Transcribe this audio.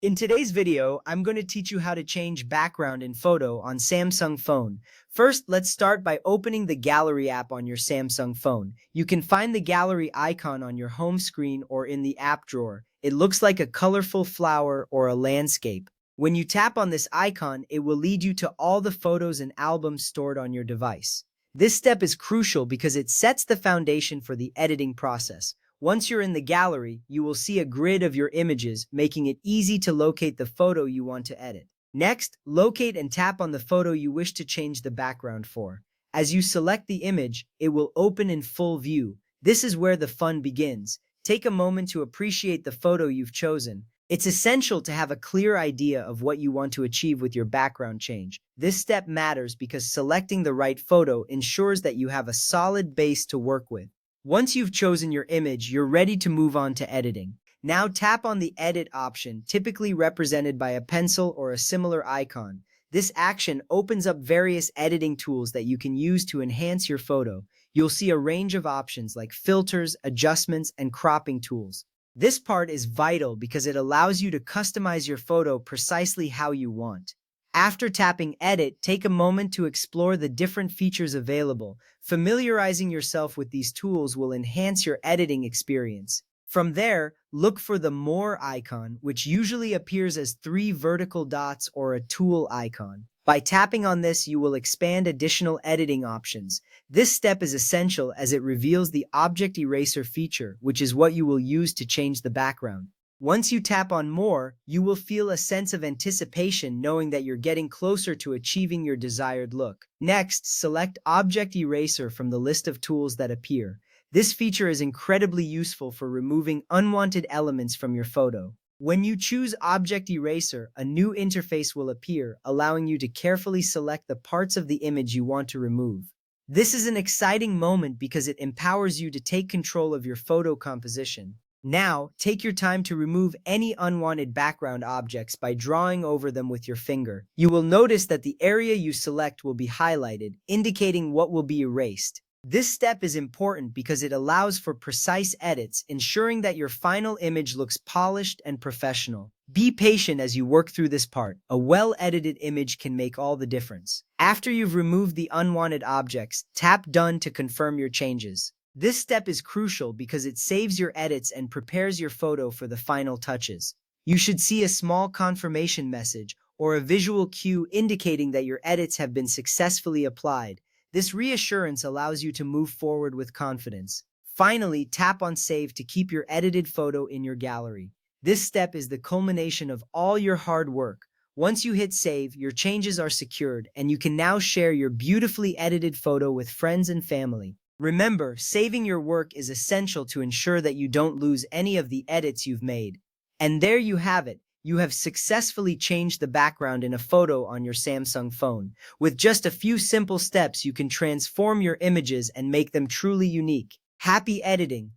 In today's video, I'm going to teach you how to change background in photo on Samsung phone. First, let's start by opening the Gallery app on your Samsung phone. You can find the gallery icon on your home screen or in the app drawer. It looks like a colorful flower or a landscape. When you tap on this icon, it will lead you to all the photos and albums stored on your device. This step is crucial because it sets the foundation for the editing process. Once you're in the gallery, you will see a grid of your images, making it easy to locate the photo you want to edit. Next, locate and tap on the photo you wish to change the background for. As you select the image, it will open in full view. This is where the fun begins. Take a moment to appreciate the photo you've chosen. It's essential to have a clear idea of what you want to achieve with your background change. This step matters because selecting the right photo ensures that you have a solid base to work with. Once you've chosen your image, you're ready to move on to editing. Now tap on the Edit option, typically represented by a pencil or a similar icon. This action opens up various editing tools that you can use to enhance your photo. You'll see a range of options like filters, adjustments, and cropping tools. This part is vital because it allows you to customize your photo precisely how you want. After tapping Edit, take a moment to explore the different features available. Familiarizing yourself with these tools will enhance your editing experience. From there, look for the More icon, which usually appears as three vertical dots or a tool icon. By tapping on this, you will expand additional editing options. This step is essential as it reveals the Object Eraser feature, which is what you will use to change the background. Once you tap on More, you will feel a sense of anticipation knowing that you're getting closer to achieving your desired look. Next, select Object Eraser from the list of tools that appear. This feature is incredibly useful for removing unwanted elements from your photo. When you choose Object Eraser, a new interface will appear, allowing you to carefully select the parts of the image you want to remove. This is an exciting moment because it empowers you to take control of your photo composition. Now, take your time to remove any unwanted background objects by drawing over them with your finger. You will notice that the area you select will be highlighted, indicating what will be erased. This step is important because it allows for precise edits, ensuring that your final image looks polished and professional. Be patient as you work through this part. A well-edited image can make all the difference. After you've removed the unwanted objects, tap Done to confirm your changes. This step is crucial because it saves your edits and prepares your photo for the final touches. You should see a small confirmation message or a visual cue indicating that your edits have been successfully applied. This reassurance allows you to move forward with confidence. Finally, tap on Save to keep your edited photo in your gallery. This step is the culmination of all your hard work. Once you hit Save, your changes are secured, and you can now share your beautifully edited photo with friends and family. Remember, saving your work is essential to ensure that you don't lose any of the edits you've made. And there you have it. You have successfully changed the background in a photo on your Samsung phone. With just a few simple steps, you can transform your images and make them truly unique. Happy editing!